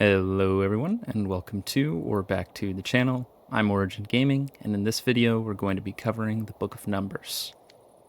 Hello everyone, and welcome to or back to the channel. I'm Origin Gaming, and in this video we're going to be covering the Book of Numbers.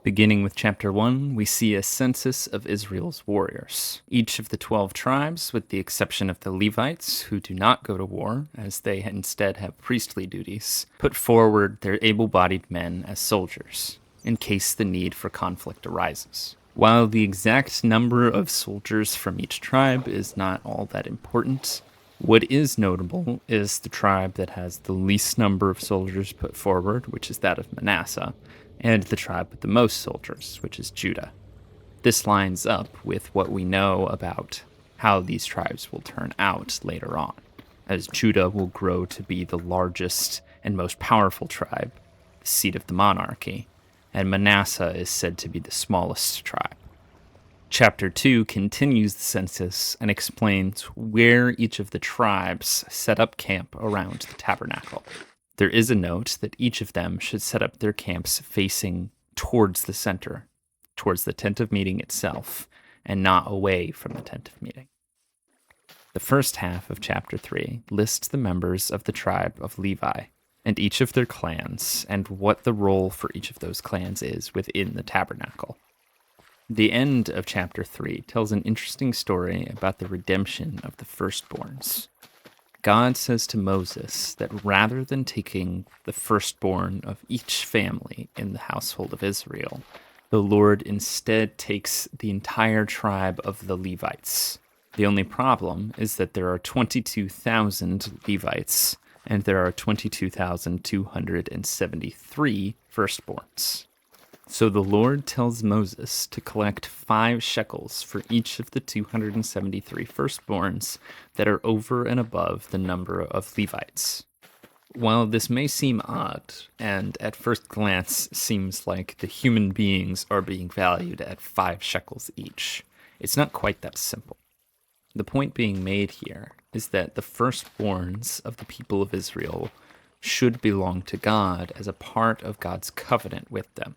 Beginning with Chapter 1, we see a census of Israel's warriors. Each of the 12 tribes, with the exception of the Levites, who do not go to war, as they instead have priestly duties, put forward their able-bodied men as soldiers, in case the need for conflict arises. While the exact number of soldiers from each tribe is not all that important, what is notable is the tribe that has the least number of soldiers put forward, which is that of Manasseh, and the tribe with the most soldiers, which is Judah. This lines up with what we know about how these tribes will turn out later on, as Judah will grow to be the largest and most powerful tribe, the seat of the monarchy, and Manasseh is said to be the smallest tribe. Chapter 2 continues the census and explains where each of the tribes set up camp around the tabernacle. There is a note that each of them should set up their camps facing towards the center, towards the tent of meeting itself, and not away from the tent of meeting. The first half of Chapter 3 lists the members of the tribe of Levi, and each of their clans, and what the role for each of those clans is within the tabernacle. The end of Chapter 3 tells an interesting story about the redemption of the firstborns. God says to Moses that rather than taking the firstborn of each family in the household of Israel, the Lord instead takes the entire tribe of the Levites. The only problem is that there are 22,000 Levites, and there are 22,273 firstborns. So the Lord tells Moses to collect 5 shekels for each of the 273 firstborns that are over and above the number of Levites. While this may seem odd, and at first glance seems like the human beings are being valued at 5 shekels each, it's not quite that simple. The point being made here is that the firstborns of the people of Israel should belong to God as a part of God's covenant with them.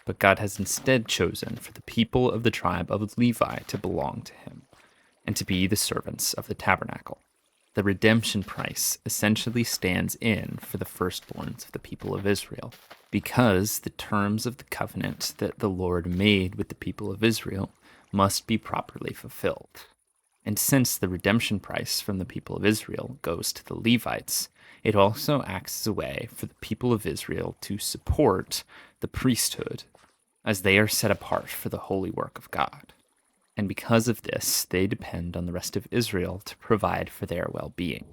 But God has instead chosen for the people of the tribe of Levi to belong to him, and to be the servants of the tabernacle. The redemption price essentially stands in for the firstborns of the people of Israel, because the terms of the covenant that the Lord made with the people of Israel must be properly fulfilled. And since the redemption price from the people of Israel goes to the Levites, it also acts as a way for the people of Israel to support the priesthood, as they are set apart for the holy work of God. And because of this, they depend on the rest of Israel to provide for their well-being.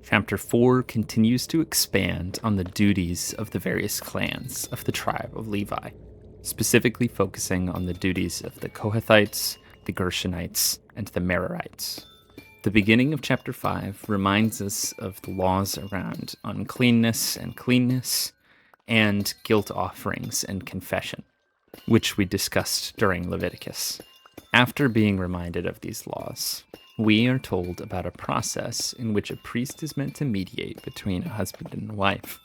Chapter 4 continues to expand on the duties of the various clans of the tribe of Levi, specifically focusing on the duties of the Kohathites, the Gershonites, and the Merarites. The beginning of Chapter 5 reminds us of the laws around uncleanness and cleanness, and guilt offerings and confession, which we discussed during Leviticus. After being reminded of these laws, we are told about a process in which a priest is meant to mediate between a husband and a wife,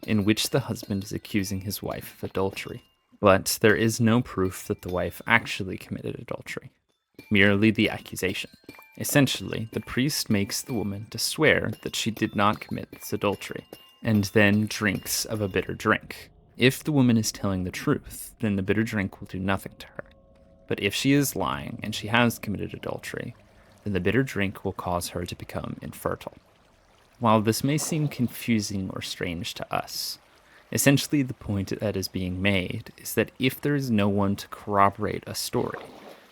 in which the husband is accusing his wife of adultery. But there is no proof that the wife actually committed adultery, merely the accusation. Essentially, the priest makes the woman to swear that she did not commit this adultery, and then drinks of a bitter drink. If the woman is telling the truth, then the bitter drink will do nothing to her. But if she is lying and she has committed adultery, then the bitter drink will cause her to become infertile. While this may seem confusing or strange to us, essentially the point that is being made is that if there is no one to corroborate a story,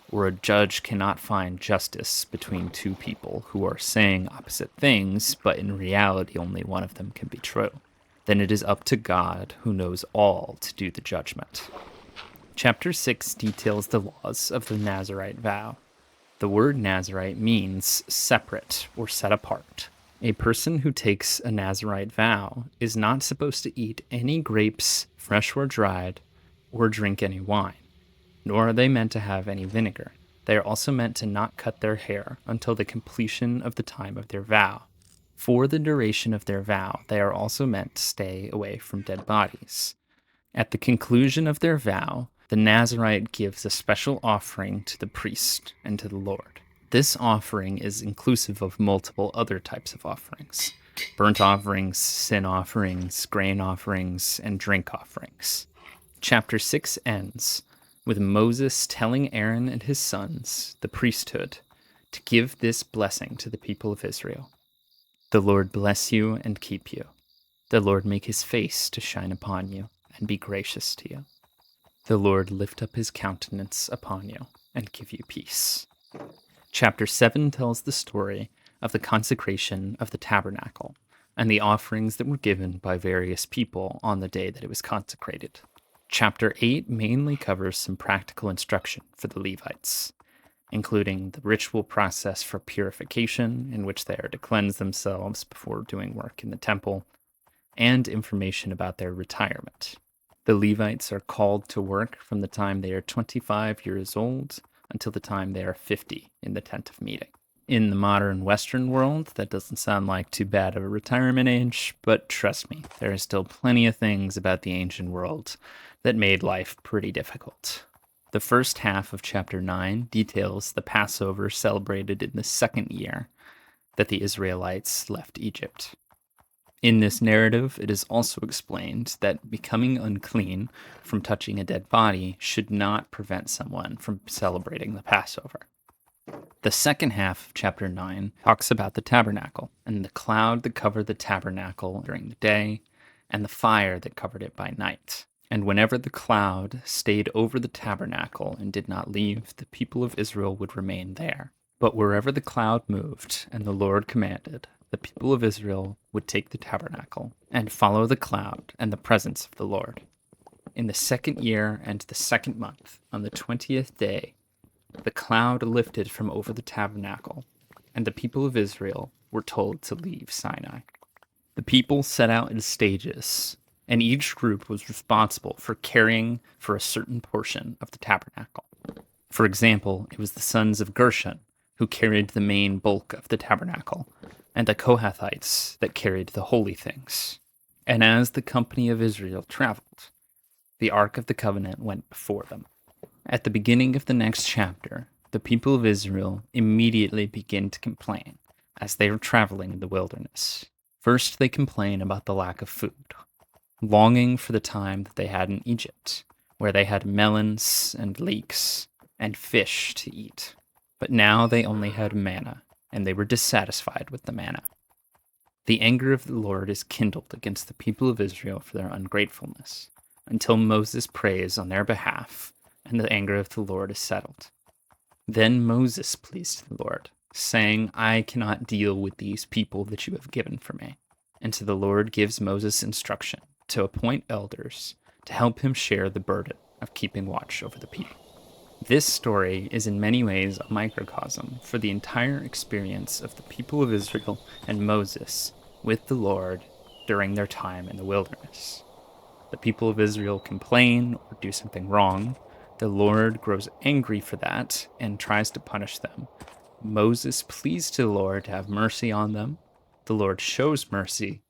or a judge cannot find justice between two people who are saying opposite things, but in reality only one of them can be true, then it is up to God, who knows all, to do the judgment. Chapter 6 details the laws of the Nazirite vow. The word Nazirite means separate or set apart. A person who takes a Nazirite vow is not supposed to eat any grapes, fresh or dried, or drink any wine, nor are they meant to have any vinegar. They are also meant to not cut their hair until the completion of the time of their vow. For the duration of their vow, they are also meant to stay away from dead bodies. At the conclusion of their vow, the Nazirite gives a special offering to the priest and to the Lord. This offering is inclusive of multiple other types of offerings: burnt offerings, sin offerings, grain offerings, and drink offerings. Chapter 6 ends with Moses telling Aaron and his sons, the priesthood, to give this blessing to the people of Israel. The Lord bless you and keep you. The Lord make his face to shine upon you and be gracious to you. The Lord lift up his countenance upon you and give you peace. Chapter 7 tells the story of the consecration of the tabernacle and the offerings that were given by various people on the day that it was consecrated. Chapter 8 mainly covers some practical instruction for the Levites, including the ritual process for purification, in which they are to cleanse themselves before doing work in the temple, and information about their retirement. The Levites are called to work from the time they are 25 years old until the time they are 50 in the tent of meeting. In the modern Western world, that doesn't sound like too bad of a retirement age, but trust me, there are still plenty of things about the ancient world that made life pretty difficult. The first half of chapter 9 details the Passover celebrated in the second year that the Israelites left Egypt. In this narrative, it is also explained that becoming unclean from touching a dead body should not prevent someone from celebrating the Passover. The second half of chapter 9 talks about the tabernacle and the cloud that covered the tabernacle during the day and the fire that covered it by night. And whenever the cloud stayed over the tabernacle and did not leave, the people of Israel would remain there. But wherever the cloud moved and the Lord commanded, the people of Israel would take the tabernacle and follow the cloud and the presence of the Lord. In the second year and the second month, on the 20th day, the cloud lifted from over the tabernacle, and the people of Israel were told to leave Sinai. The people set out in stages, and each group was responsible for caring for a certain portion of the tabernacle. For example, it was the sons of Gershon who carried the main bulk of the tabernacle, and the Kohathites that carried the holy things. And as the company of Israel traveled, the Ark of the Covenant went before them. At the beginning of the next chapter, the people of Israel immediately begin to complain as they are traveling in the wilderness. First, they complain about the lack of food, longing for the time that they had in Egypt, where they had melons and leeks and fish to eat. But now they only had manna, and they were dissatisfied with the manna. The anger of the Lord is kindled against the people of Israel for their ungratefulness, until Moses prays on their behalf, and the anger of the Lord is settled. Then Moses pleased the Lord, saying, I cannot deal with these people that you have given for me. And so the Lord gives Moses instruction to appoint elders to help him share the burden of keeping watch over the people. This story is in many ways a microcosm for the entire experience of the people of Israel and Moses with the Lord during their time in the wilderness. The people of Israel complain or do something wrong. The Lord grows angry for that and tries to punish them. Moses pleads to the Lord to have mercy on them. The Lord shows mercy.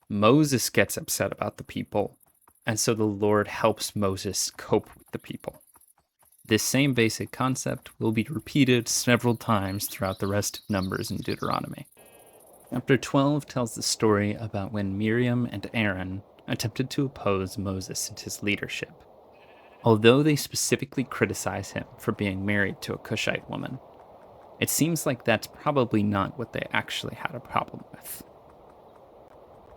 Moses gets upset about the people, and so the Lord helps Moses cope with the people. This same basic concept will be repeated several times throughout the rest of Numbers and Deuteronomy. Chapter 12 tells the story about when Miriam and Aaron attempted to oppose Moses and his leadership. Although they specifically criticize him for being married to a Cushite woman, it seems like that's probably not what they actually had a problem with.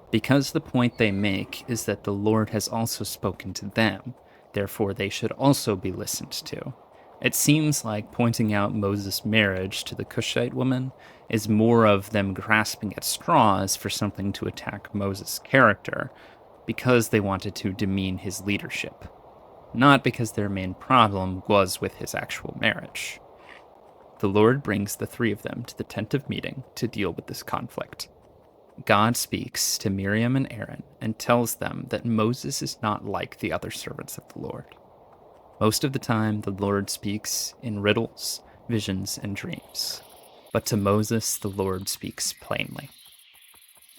Because the point they make is that the Lord has also spoken to them, therefore they should also be listened to. It seems like pointing out Moses' marriage to the Cushite woman is more of them grasping at straws for something to attack Moses' character, because they wanted to demean his leadership, not because their main problem was with his actual marriage. The Lord brings the three of them to the tent of meeting to deal with this conflict. God speaks to Miriam and Aaron and tells them that Moses is not like the other servants of the Lord. Most of the time, the Lord speaks in riddles, visions, and dreams. But to Moses, the Lord speaks plainly.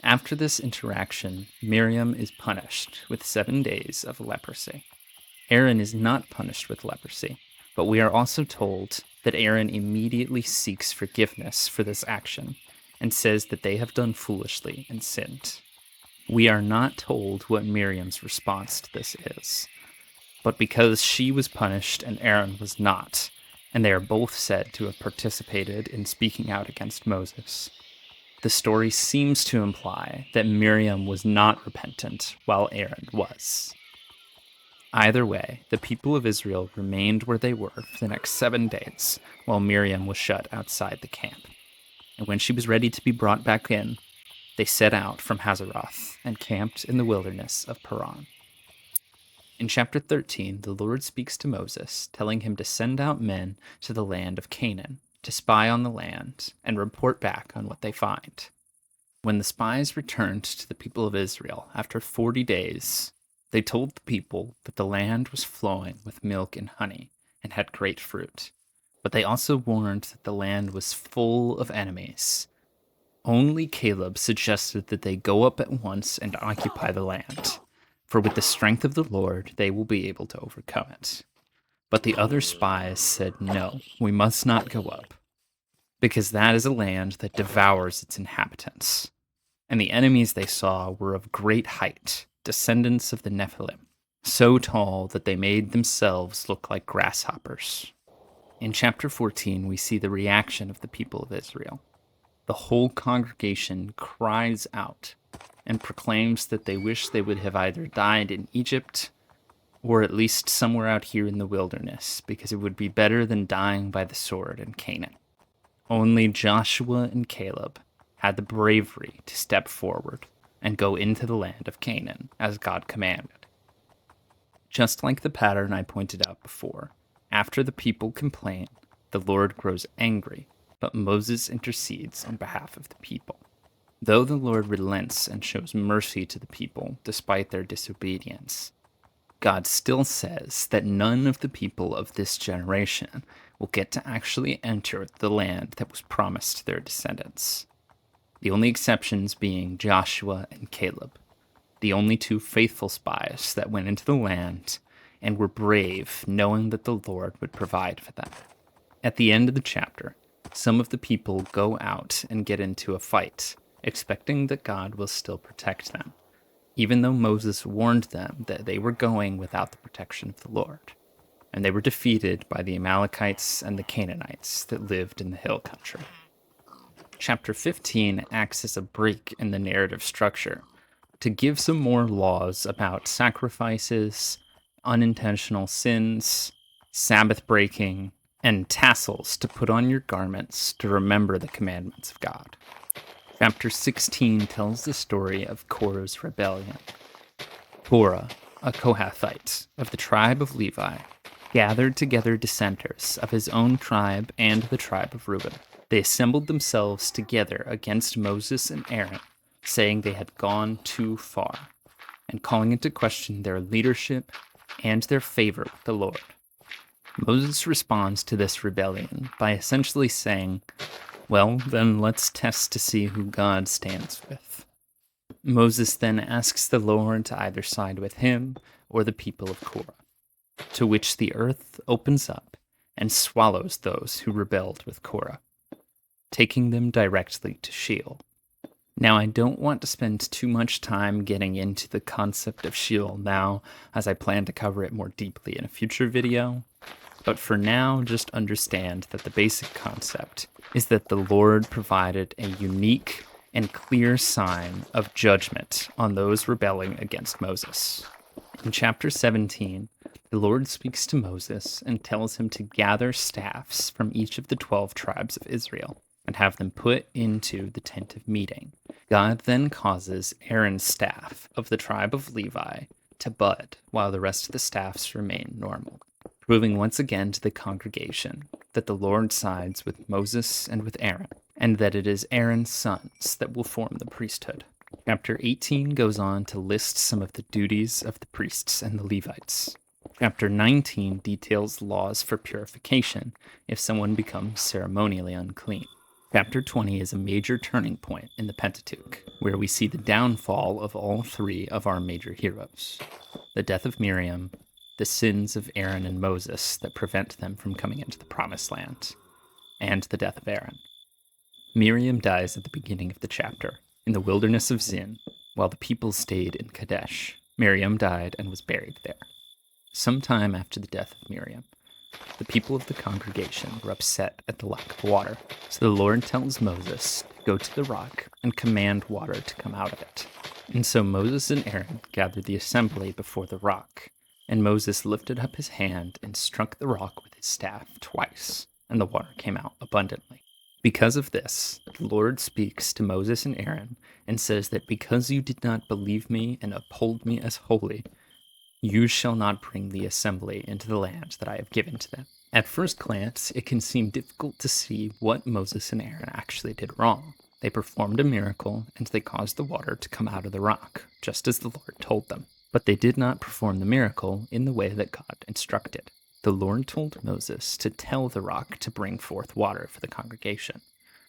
After this interaction, Miriam is punished with 7 days of leprosy. Aaron is not punished with leprosy, but we are also told that Aaron immediately seeks forgiveness for this action and says that they have done foolishly and sinned. We are not told what Miriam's response to this is, but because she was punished and Aaron was not, and they are both said to have participated in speaking out against Moses, the story seems to imply that Miriam was not repentant while Aaron was. Either way, the people of Israel remained where they were for the next 7 days while Miriam was shut outside the camp. And when she was ready to be brought back in, they set out from Hazeroth and camped in the wilderness of Paran. In chapter 13, the Lord speaks to Moses, telling him to send out men to the land of Canaan to spy on the land and report back on what they find. When the spies returned to the people of Israel after 40 days, they told the people that the land was flowing with milk and honey and had great fruit. But they also warned that the land was full of enemies. Only Caleb suggested that they go up at once and occupy the land, for with the strength of the Lord they will be able to overcome it. But the other spies said, "No, we must not go up, because that is a land that devours its inhabitants." And the enemies they saw were of great height, descendants of the Nephilim, so tall that they made themselves look like grasshoppers. In chapter 14, we see the reaction of the people of Israel. The whole congregation cries out and proclaims that they wish they would have either died in Egypt or at least somewhere out here in the wilderness, because it would be better than dying by the sword in Canaan. Only Joshua and Caleb had the bravery to step forward and go into the land of Canaan as God commanded. Just like the pattern I pointed out before, after the people complain, the Lord grows angry, but Moses intercedes on behalf of the people. Though the Lord relents and shows mercy to the people despite their disobedience, God still says that none of the people of this generation will get to actually enter the land that was promised to their descendants. The only exceptions being Joshua and Caleb, the only 2 faithful spies that went into the land and were brave, knowing that the Lord would provide for them. At the end of the chapter, some of the people go out and get into a fight, expecting that God will still protect them, even though Moses warned them that they were going without the protection of the Lord, and they were defeated by the Amalekites and the Canaanites that lived in the hill country. Chapter 15 acts as a break in the narrative structure to give some more laws about sacrifices, unintentional sins, Sabbath breaking, and tassels to put on your garments to remember the commandments of God. Chapter 16 tells the story of Korah's rebellion. Korah, a Kohathite of the tribe of Levi, gathered together dissenters of his own tribe and the tribe of Reuben. They assembled themselves together against Moses and Aaron, saying they had gone too far, and calling into question their leadership and their favor with the Lord. Moses responds to this rebellion by essentially saying, "Well, then let's test to see who God stands with." Moses then asks the Lord to either side with him or the people of Korah, to which the earth opens up and swallows those who rebelled with Korah, taking them directly to Sheol. Now, I don't want to spend too much time getting into the concept of Sheol now, as I plan to cover it more deeply in a future video. But for now, just understand that the basic concept is that the Lord provided a unique and clear sign of judgment on those rebelling against Moses. In chapter 17, the Lord speaks to Moses and tells him to gather staffs from each of the 12 tribes of Israel and have them put into the tent of meeting. God then causes Aaron's staff of the tribe of Levi to bud while the rest of the staffs remain normal, proving once again to the congregation that the Lord sides with Moses and with Aaron, and that it is Aaron's sons that will form the priesthood. Chapter 18 goes on to list some of the duties of the priests and the Levites. Chapter 19 details laws for purification if someone becomes ceremonially unclean. Chapter 20 is a major turning point in the Pentateuch, where we see the downfall of all 3 of our major heroes: the death of Miriam, the sins of Aaron and Moses that prevent them from coming into the promised land, and the death of Aaron. Miriam dies at the beginning of the chapter, in the wilderness of Zin, while the people stayed in Kadesh. Miriam died and was buried there. Sometime after the death of Miriam, the people of the congregation were upset at the lack of water, so the Lord tells Moses to go to the rock and command water to come out of it. And so Moses and Aaron gathered the assembly before the rock, and Moses lifted up his hand and struck the rock with his staff twice, and the water came out abundantly. Because of this, the Lord speaks to Moses and Aaron and says that because you did not believe me and uphold me as holy, you shall not bring the assembly into the land that I have given to them. At first glance, it can seem difficult to see what Moses and Aaron actually did wrong. They performed a miracle, and they caused the water to come out of the rock, just as the Lord told them. But they did not perform the miracle in the way that God instructed. The Lord told Moses to tell the rock to bring forth water for the congregation,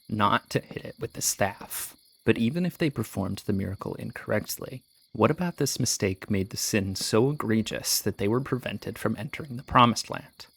not to hit it with the staff. But even if they performed the miracle incorrectly, what about this mistake made the sin so egregious that they were prevented from entering the promised land?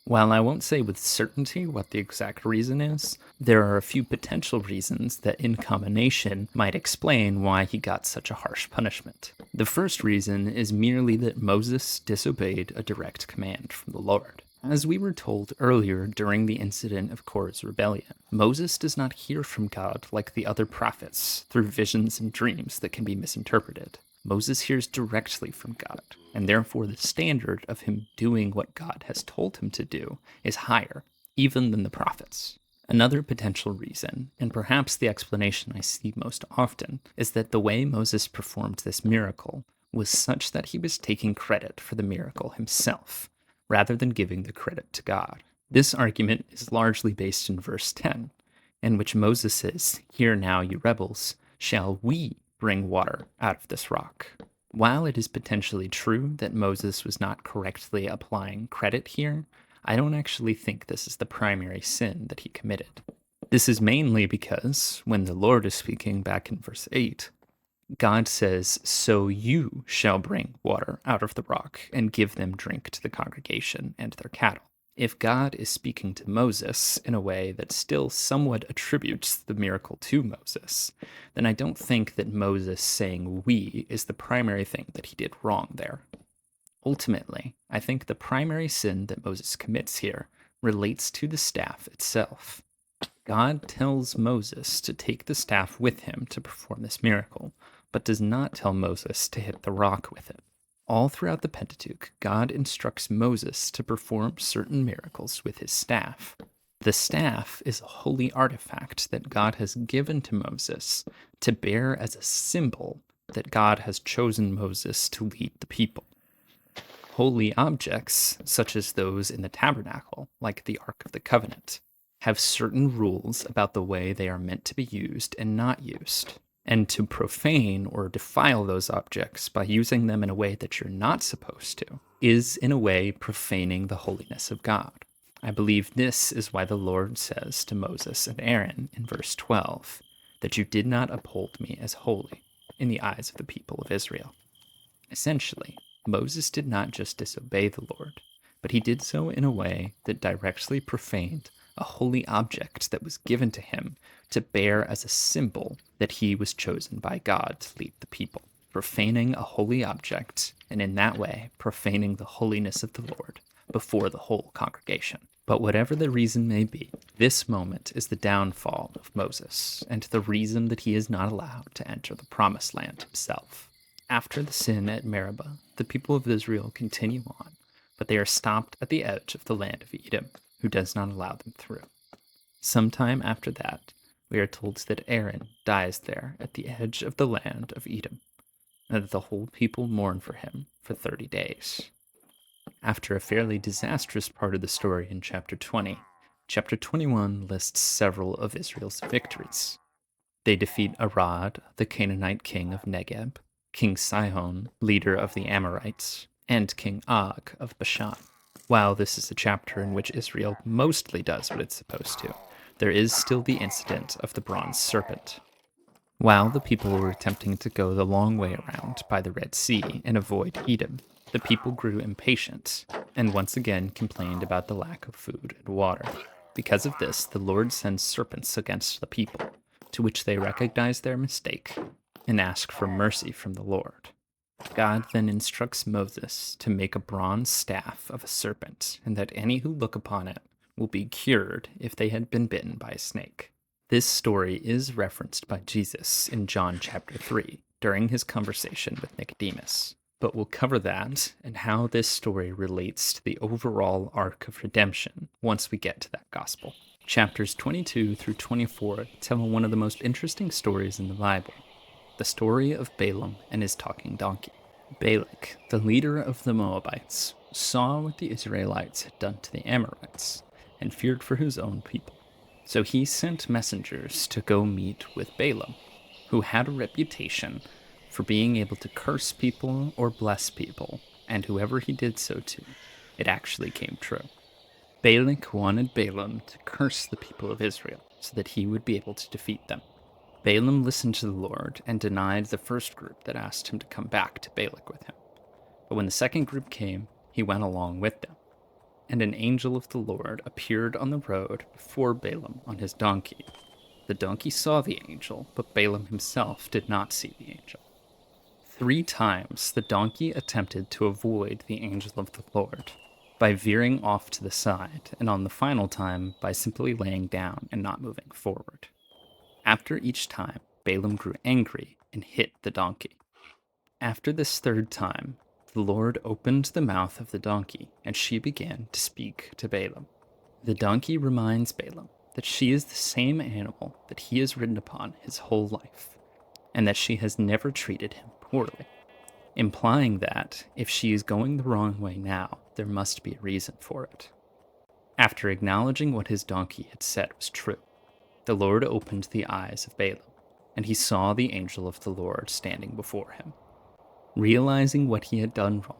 While I won't say with certainty what the exact reason is, there are a few potential reasons that in combination might explain why he got such a harsh punishment. The first reason is merely that Moses disobeyed a direct command from the Lord. As we were told earlier during the incident of Korah's rebellion, Moses does not hear from God like the other prophets through visions and dreams that can be misinterpreted. Moses hears directly from God, and therefore the standard of him doing what God has told him to do is higher, even than the prophets. Another potential reason, and perhaps the explanation I see most often, is that the way Moses performed this miracle was such that he was taking credit for the miracle himself, rather than giving the credit to God. This argument is largely based in verse 10, in which Moses says, "Hear now, you rebels, shall we bring water out of this rock?" While it is potentially true that Moses was not correctly applying credit here, I don't actually think this is the primary sin that he committed. This is mainly because, when the Lord is speaking back in verse 8, God says, "So you shall bring water out of the rock and give them drink to the congregation and their cattle." If God is speaking to Moses in a way that still somewhat attributes the miracle to Moses, then I don't think that Moses saying "we" is the primary thing that he did wrong there. Ultimately, I think the primary sin that Moses commits here relates to the staff itself. God tells Moses to take the staff with him to perform this miracle, but does not tell Moses to hit the rock with it. All throughout the Pentateuch, God instructs Moses to perform certain miracles with his staff. The staff is a holy artifact that God has given to Moses to bear as a symbol that God has chosen Moses to lead the people. Holy objects, such as those in the tabernacle, like the Ark of the Covenant, have certain rules about the way they are meant to be used and not used. And to profane or defile those objects by using them in a way that you're not supposed to is, in a way, profaning the holiness of God. I believe this is why the Lord says to Moses and Aaron in verse 12, that you did not uphold me as holy in the eyes of the people of Israel. Essentially, Moses did not just disobey the Lord, but he did so in a way that directly profaned a holy object that was given to him to bear as a symbol that he was chosen by God to lead the people, profaning a holy object, and in that way profaning the holiness of the Lord before the whole congregation. But whatever the reason may be, this moment is the downfall of Moses, and the reason that he is not allowed to enter the promised land himself. After the sin at Meribah, the people of Israel continue on, but they are stopped at the edge of the land of Edom, who does not allow them through. Sometime after that, we are told that Aaron dies there at the edge of the land of Edom, and that the whole people mourn for him for 30 days. After a fairly disastrous part of the story in chapter 20, chapter 21 lists several of Israel's victories. They defeat Arad, the Canaanite king of Negeb, King Sihon, leader of the Amorites, and King Og of Bashan. While this is a chapter in which Israel mostly does what it's supposed to, there is still the incident of the bronze serpent. While the people were attempting to go the long way around by the Red Sea and avoid Edom, The people grew impatient and once again complained about the lack of food and water. Because of this, the Lord sends serpents against the people, to which they recognize their mistake and ask for mercy from the Lord. God then instructs Moses to make a bronze staff of a serpent, and that any who look upon it will be cured if they had been bitten by a snake. This story is referenced by Jesus in John chapter 3 during his conversation with Nicodemus. But we'll cover that and how this story relates to the overall arc of redemption once we get to that gospel. Chapters 22 through 24 tell one of the most interesting stories in the Bible, the story of Balaam and his talking donkey. Balak, the leader of the Moabites, saw what the Israelites had done to the Amorites and feared for his own people. So he sent messengers to go meet with Balaam, who had a reputation for being able to curse people or bless people, and whoever he did so to, it actually came true. Balak wanted Balaam to curse the people of Israel so that he would be able to defeat them. Balaam listened to the Lord and denied the first group that asked him to come back to Balak with him. But when the second group came, he went along with them. And an angel of the Lord appeared on the road before Balaam on his donkey. The donkey saw the angel, but Balaam himself did not see the angel. 3 times the donkey attempted to avoid the angel of the Lord by veering off to the side, and on the final time by simply laying down and not moving forward. After each time, Balaam grew angry and hit the donkey. After this 3rd time, the Lord opened the mouth of the donkey, and she began to speak to Balaam. The donkey reminds Balaam that she is the same animal that he has ridden upon his whole life, and that she has never treated him poorly, implying that if she is going the wrong way now, there must be a reason for it. After acknowledging what his donkey had said was true, the Lord opened the eyes of Balaam, and he saw the angel of the Lord standing before him. Realizing what he had done wrong,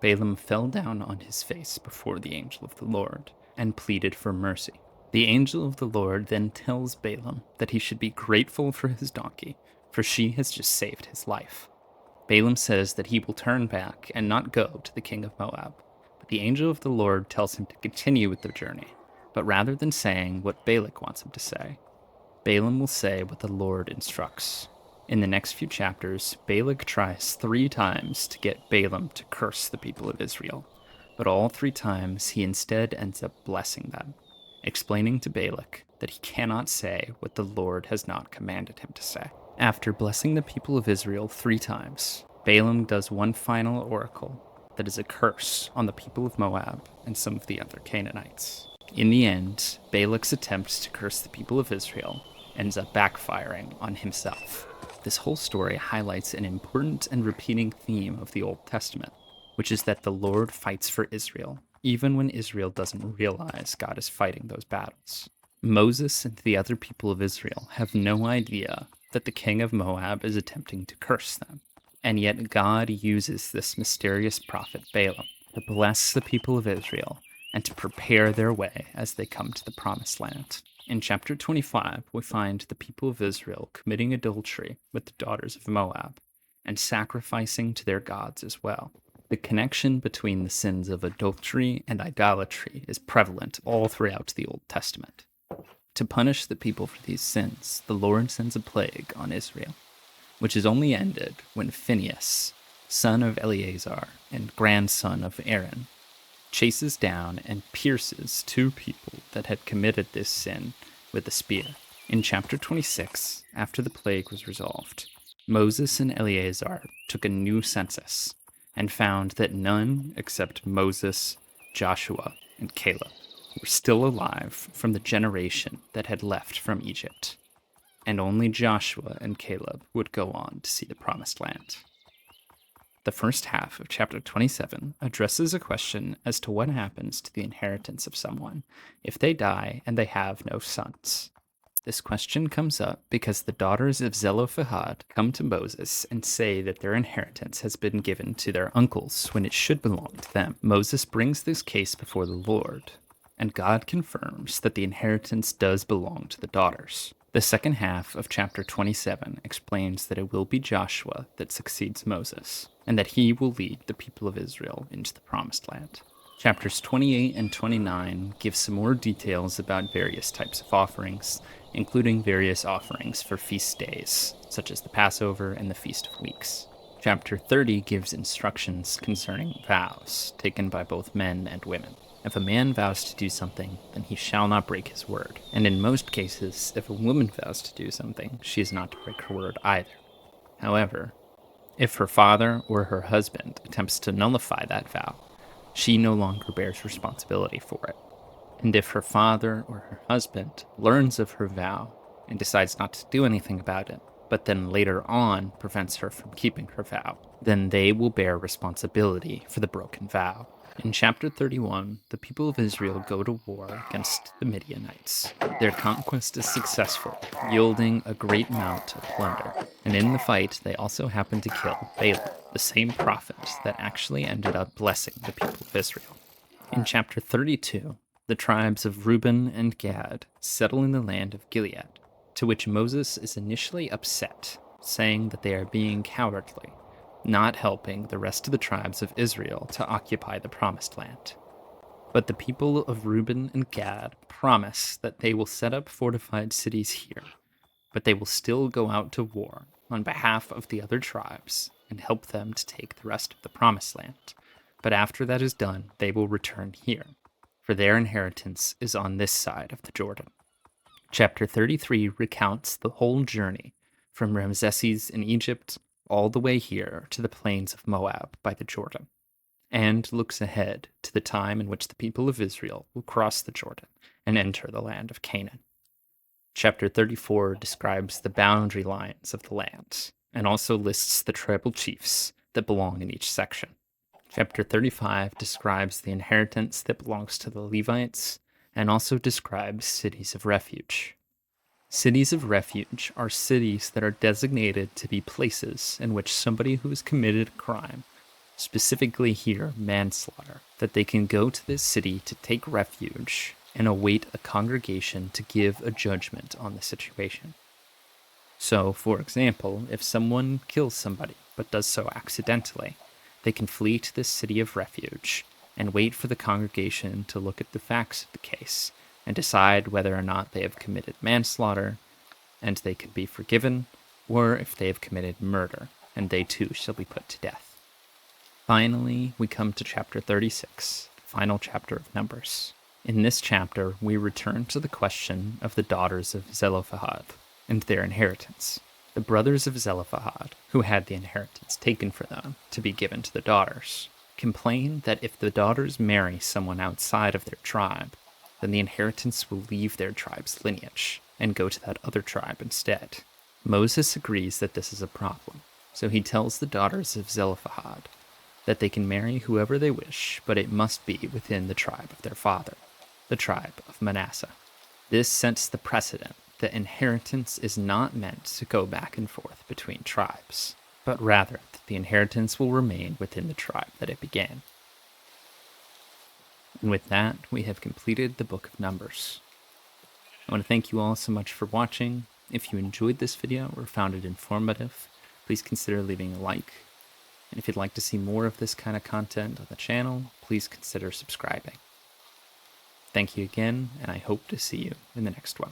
Balaam fell down on his face before the angel of the Lord and pleaded for mercy. The angel of the Lord then tells Balaam that he should be grateful for his donkey, for she has just saved his life. Balaam says that he will turn back and not go to the king of Moab, but the angel of the Lord tells him to continue with the journey. But rather than saying what Balak wants him to say, Balaam will say what the Lord instructs. In the next few chapters, Balak tries 3 times to get Balaam to curse the people of Israel, but all 3 times he instead ends up blessing them, explaining to Balak that he cannot say what the Lord has not commanded him to say. After blessing the people of Israel 3 times, Balaam does one final oracle that is a curse on the people of Moab and some of the other Canaanites. In the end, Balak's attempt to curse the people of Israel ends up backfiring on himself. This whole story highlights an important and repeating theme of the Old Testament, which is that the Lord fights for Israel, even when Israel doesn't realize God is fighting those battles. Moses and the other people of Israel have no idea that the king of Moab is attempting to curse them, and yet God uses this mysterious prophet Balaam to bless the people of Israel and to prepare their way as they come to the promised land. In chapter 25, we find the people of Israel committing adultery with the daughters of Moab and sacrificing to their gods as well. The connection between the sins of adultery and idolatry is prevalent all throughout the Old Testament. To punish the people for these sins, the Lord sends a plague on Israel, which is only ended when Phinehas, son of Eleazar and grandson of Aaron, chases down and pierces 2 people that had committed this sin with a spear. In chapter 26, after the plague was resolved, Moses and Eleazar took a new census and found that none except Moses, Joshua, and Caleb were still alive from the generation that had left from Egypt, and only Joshua and Caleb would go on to see the promised land. The first half of chapter 27 addresses a question as to what happens to the inheritance of someone if they die and they have no sons. This question comes up because the daughters of Zelophehad come to Moses and say that their inheritance has been given to their uncles when it should belong to them. Moses brings this case before the Lord, and God confirms that the inheritance does belong to the daughters. The second half of chapter 27 explains that it will be Joshua that succeeds Moses, and that he will lead the people of Israel into the Promised Land. Chapters 28 and 29 give some more details about various types of offerings, including various offerings for feast days, such as the Passover and the Feast of Weeks. Chapter 30 gives instructions concerning vows taken by both men and women. If a man vows to do something, then he shall not break his word. And in most cases, if a woman vows to do something, she is not to break her word either. However, if her father or her husband attempts to nullify that vow, she no longer bears responsibility for it. And if her father or her husband learns of her vow and decides not to do anything about it, but then later on prevents her from keeping her vow, then they will bear responsibility for the broken vow. In chapter 31, the people of Israel go to war against the Midianites. Their conquest is successful, yielding a great amount of plunder. And in the fight, they also happen to kill Balaam, the same prophet that actually ended up blessing the people of Israel. In chapter 32, the tribes of Reuben and Gad settle in the land of Gilead, to which Moses is initially upset, saying that they are being cowardly, not helping the rest of the tribes of Israel to occupy the Promised Land. But the people of Reuben and Gad promise that they will set up fortified cities here, but they will still go out to war on behalf of the other tribes and help them to take the rest of the Promised Land. But after that is done, they will return here, for their inheritance is on this side of the Jordan. Chapter 33 recounts the whole journey from Ramesses in Egypt all the way here to the plains of Moab by the Jordan, and looks ahead to the time in which the people of Israel will cross the Jordan and enter the land of Canaan. Chapter 34 describes the boundary lines of the land, and also lists the tribal chiefs that belong in each section. Chapter 35 describes the inheritance that belongs to the Levites, and also describes cities of refuge. Cities of refuge are cities that are designated to be places in which somebody who has committed a crime, specifically here manslaughter, that they can go to this city to take refuge and await a congregation to give a judgment on the situation. So, for example, if someone kills somebody but does so accidentally, they can flee to this city of refuge and wait for the congregation to look at the facts of the case and decide whether or not they have committed manslaughter, and they can be forgiven, or if they have committed murder, and they too shall be put to death. Finally, we come to chapter 36, the final chapter of Numbers. In this chapter, we return to the question of the daughters of Zelophehad and their inheritance. The brothers of Zelophehad, who had the inheritance taken for them to be given to the daughters, complain that if the daughters marry someone outside of their tribe, then the inheritance will leave their tribe's lineage and go to that other tribe instead. Moses agrees that this is a problem, so he tells the daughters of Zelophehad that they can marry whoever they wish, but it must be within the tribe of their father, the tribe of Manasseh. This sets the precedent that inheritance is not meant to go back and forth between tribes, but rather that the inheritance will remain within the tribe that it began. And with that, we have completed the Book of Numbers. I want to thank you all so much for watching. If you enjoyed this video or found it informative, please consider leaving a like. And if you'd like to see more of this kind of content on the channel, please consider subscribing. Thank you again, and I hope to see you in the next one.